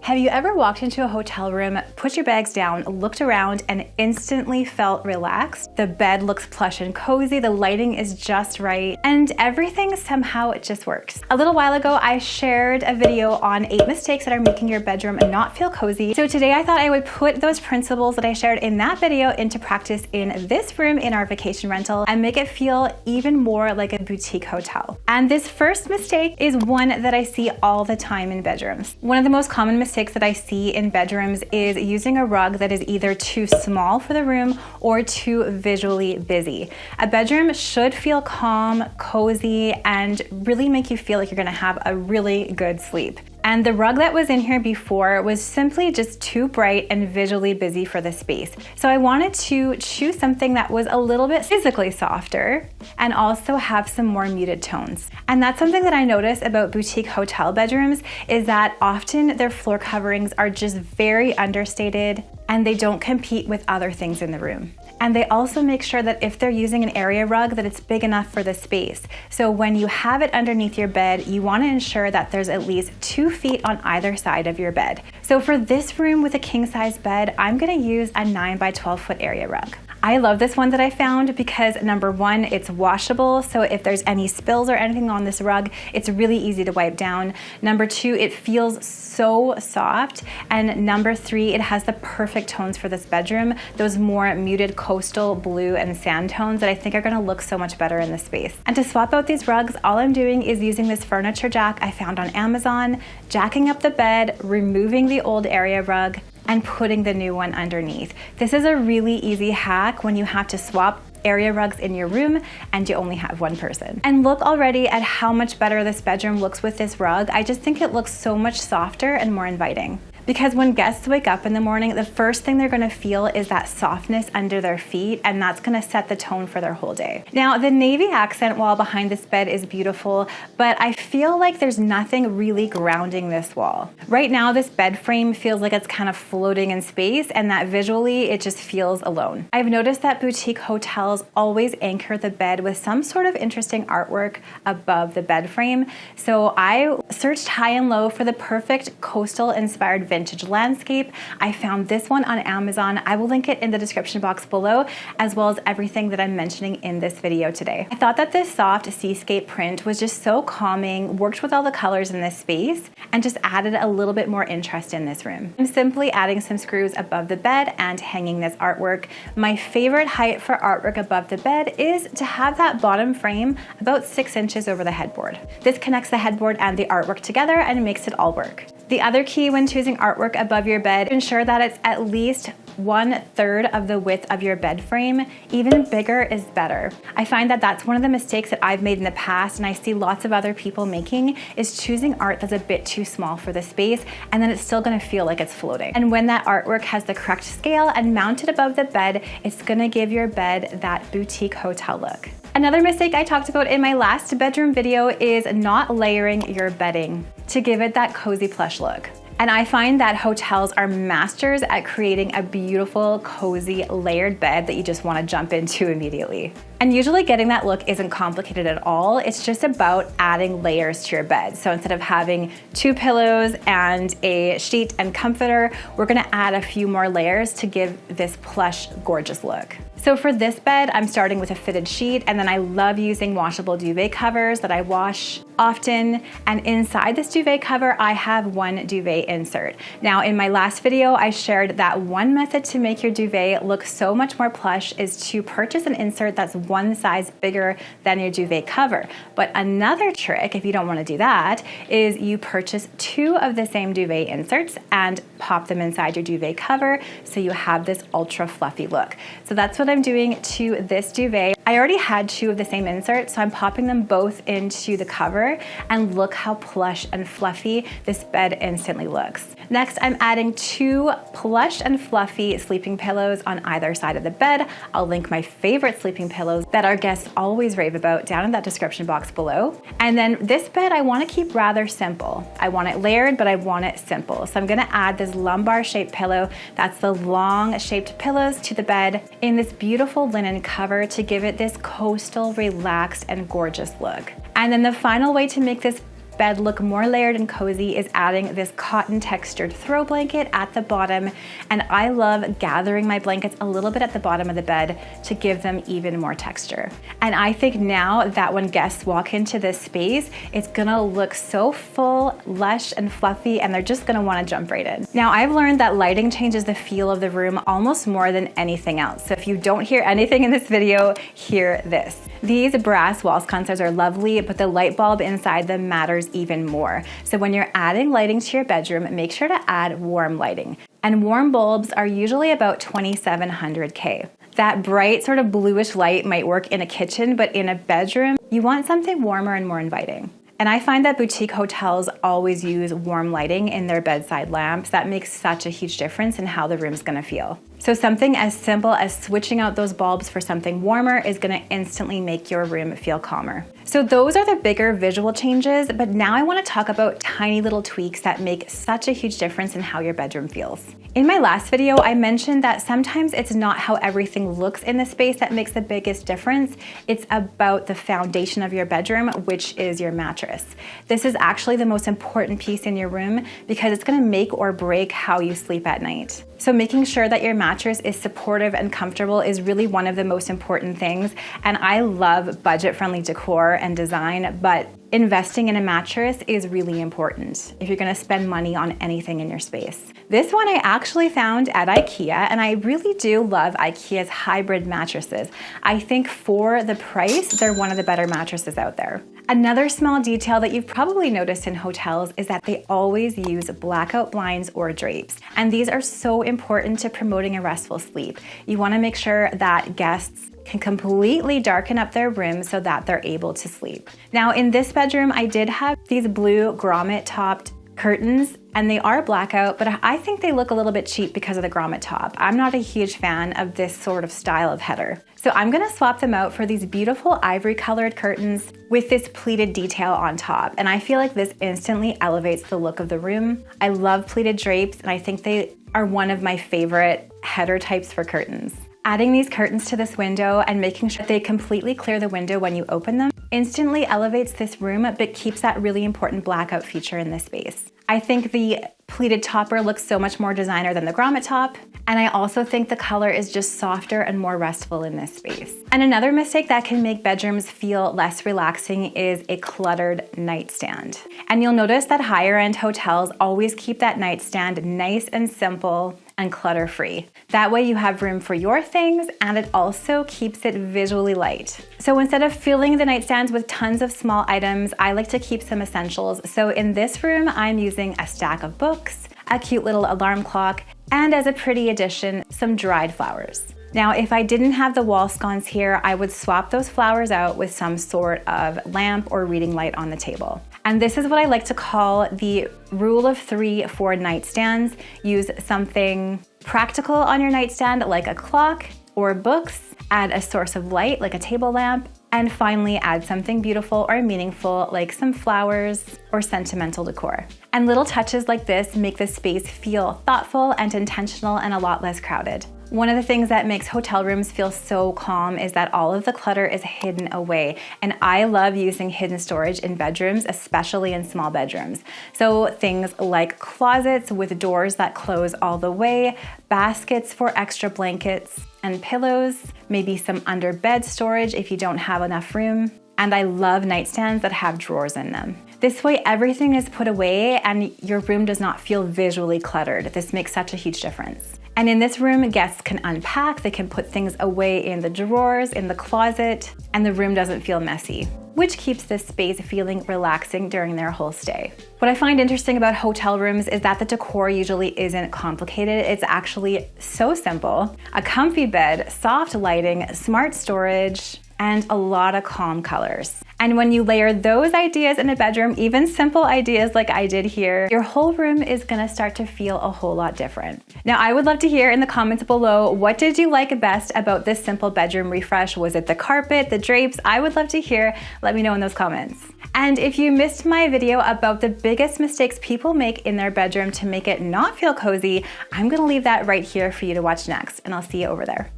Have you ever walked into a hotel room, put your bags down, looked around, and instantly felt relaxed? The bed looks plush and cozy, the lighting is just right, and everything somehow just works. A little while ago, I shared a video on 8 mistakes that are making your bedroom not feel cozy. So today I thought I would put those principles that I shared in that video into practice in this room in our vacation rental and make it feel even more like a boutique hotel. And this first mistake is one that I see all the time in bedrooms. One of the most common mistakes that I see in bedrooms is using a rug that is either too small for the room or too visually busy. A bedroom should feel calm, cozy, and really make you feel like you're gonna have a really good sleep. And the rug that was in here before was simply just too bright and visually busy for the space. So I wanted to choose something that was a little bit physically softer and also have some more muted tones. And that's something that I notice about boutique hotel bedrooms is that often their floor coverings are just very understated and they don't compete with other things in the room. And they also make sure that if they're using an area rug, that it's big enough for the space. So when you have it underneath your bed, you want to ensure that there's at least 2 feet on either side of your bed. So for this room with a king size bed, I'm going to use a 9 by 12 foot area rug. I love this one that I found because number one, it's washable. So if there's any spills or anything on this rug, it's really easy to wipe down. Number two, it feels so soft. And number three, it has the perfect tones for this bedroom. Those more muted coastal blue and sand tones that I think are gonna look so much better in this space. And to swap out these rugs, all I'm doing is using this furniture jack I found on Amazon, jacking up the bed, removing the old area rug, and putting the new one underneath. This is a really easy hack when you have to swap area rugs in your room and you only have one person. And look already at how much better this bedroom looks with this rug. I just think it looks so much softer and more inviting. Because when guests wake up in the morning, the first thing they're gonna feel is that softness under their feet, and that's gonna set the tone for their whole day. Now, the navy accent wall behind this bed is beautiful, but I feel like there's nothing really grounding this wall. Right now, this bed frame feels like it's kind of floating in space, and that visually, it just feels alone. I've noticed that boutique hotels always anchor the bed with some sort of interesting artwork above the bed frame. So I searched high and low for the perfect coastal-inspired vintage landscape. I found this one on Amazon. I will link it in the description box below, as well as everything that I'm mentioning in this video today. I thought that this soft seascape print was just so calming, worked with all the colors in this space, and just added a little bit more interest in this room. I'm simply adding some screws above the bed and hanging this artwork. My favorite height for artwork above the bed is to have that bottom frame about 6 inches over the headboard. This connects the headboard and the artwork together and makes it all work. The other key when choosing artwork above your bed, ensure that it's at least 1/3 of the width of your bed frame. Even bigger is better. I find that that's one of the mistakes that I've made in the past, and I see lots of other people making, is choosing art that's a bit too small for the space, and then it's still gonna feel like it's floating. And when that artwork has the correct scale and mounted above the bed, it's gonna give your bed that boutique hotel look. Another mistake I talked about in my last bedroom video is not layering your bedding to give it that cozy plush look. And I find that hotels are masters at creating a beautiful, cozy, layered bed that you just want to jump into immediately. And usually getting that look isn't complicated at all. It's just about adding layers to your bed. So instead of having 2 pillows and a sheet and comforter, we're gonna add a few more layers to give this plush, gorgeous look. So for this bed, I'm starting with a fitted sheet, and then I love using washable duvet covers that I wash often. And inside this duvet cover, I have one duvet insert. Now, in my last video, I shared that one method to make your duvet look so much more plush is to purchase an insert that's one size bigger than your duvet cover. But another trick, if you don't want to do that, is you purchase 2 of the same duvet inserts and pop them inside your duvet cover so you have this ultra fluffy look. So that's what I'm doing to this duvet. I already had 2 of the same inserts, so I'm popping them both into the cover, and look how plush and fluffy this bed instantly looks. Next, I'm adding 2 plush and fluffy sleeping pillows on either side of the bed. I'll link my favorite sleeping pillows that our guests always rave about down in that description box below. And then this bed I want to keep rather simple. I want it layered, but I want it simple. So I'm going to add this lumbar shaped pillow. That's the long shaped pillows to the bed in this beautiful linen cover to give it this coastal, relaxed, and gorgeous look. And then the final way to make this bed look more layered and cozy is adding this cotton textured throw blanket at the bottom. And I love gathering my blankets a little bit at the bottom of the bed to give them even more texture. And I think now that when guests walk into this space, it's gonna look so full, lush, and fluffy, and they're just gonna wanna jump right in. Now, I've learned that lighting changes the feel of the room almost more than anything else. So if you don't hear anything in this video, hear this. These brass wall sconces are lovely, but the light bulb inside them matters even more. So when you're adding lighting to your bedroom, make sure to add warm lighting. And warm bulbs are usually about 2,700K. That bright sort of bluish light might work in a kitchen, but in a bedroom, you want something warmer and more inviting. And I find that boutique hotels always use warm lighting in their bedside lamps. That makes such a huge difference in how the room's gonna feel. So something as simple as switching out those bulbs for something warmer is gonna instantly make your room feel calmer. So those are the bigger visual changes, but now I wanna talk about tiny little tweaks that make such a huge difference in how your bedroom feels. In my last video, I mentioned that sometimes it's not how everything looks in the space that makes the biggest difference. It's about the foundation of your bedroom, which is your mattress. This is actually the most important piece in your room because it's gonna make or break how you sleep at night. So making sure that your mattress is supportive and comfortable is really one of the most important things. And I love budget-friendly decor and design, but investing in a mattress is really important if you're gonna spend money on anything in your space. This one I actually found at IKEA, and I really do love IKEA's hybrid mattresses. I think for the price, they're one of the better mattresses out there. Another small detail that you've probably noticed in hotels is that they always use blackout blinds or drapes. And these are so important to promoting a restful sleep. You wanna make sure that guests can completely darken up their room so that they're able to sleep. Now in this bedroom, I did have these blue grommet topped curtains, and they are blackout, but I think they look a little bit cheap because of the grommet top. I'm not a huge fan of this sort of style of header. So I'm gonna swap them out for these beautiful ivory colored curtains with this pleated detail on top. And I feel like this instantly elevates the look of the room. I love pleated drapes, and I think they are one of my favorite header types for curtains. Adding these curtains to this window and making sure they completely clear the window when you open them instantly elevates this room, but keeps that really important blackout feature in this space. I think the pleated topper looks so much more designer than the grommet top, and I also think the color is just softer and more restful in this space. And another mistake that can make bedrooms feel less relaxing is a cluttered nightstand. And you'll notice that higher end hotels always keep that nightstand nice and simple and clutter-free. That way you have room for your things, and it also keeps it visually light. So instead of filling the nightstands with tons of small items, I like to keep some essentials. So in this room, I'm using a stack of books, a cute little alarm clock, and as a pretty addition, some dried flowers. Now, if I didn't have the wall sconce here, I would swap those flowers out with some sort of lamp or reading light on the table. And this is what I like to call the rule of 3 for nightstands. Use something practical on your nightstand like a clock or books, add a source of light like a table lamp, and finally add something beautiful or meaningful like some flowers or sentimental decor. And little touches like this make the space feel thoughtful and intentional and a lot less crowded. One of the things that makes hotel rooms feel so calm is that all of the clutter is hidden away. And I love using hidden storage in bedrooms, especially in small bedrooms. So things like closets with doors that close all the way, baskets for extra blankets and pillows, maybe some under bed storage if you don't have enough room. And I love nightstands that have drawers in them. This way everything is put away and your room does not feel visually cluttered. This makes such a huge difference. And in this room, guests can unpack, they can put things away in the drawers, in the closet, and the room doesn't feel messy, which keeps this space feeling relaxing during their whole stay. What I find interesting about hotel rooms is that the decor usually isn't complicated. It's actually so simple. A comfy bed, soft lighting, smart storage, and a lot of calm colors. And when you layer those ideas in a bedroom, even simple ideas like I did here, your whole room is gonna start to feel a whole lot different. Now, I would love to hear in the comments below, what did you like best about this simple bedroom refresh? Was it the carpet, the drapes? I would love to hear. Let me know in those comments. And if you missed my video about the biggest mistakes people make in their bedroom to make it not feel cozy, I'm gonna leave that right here for you to watch next, and I'll see you over there.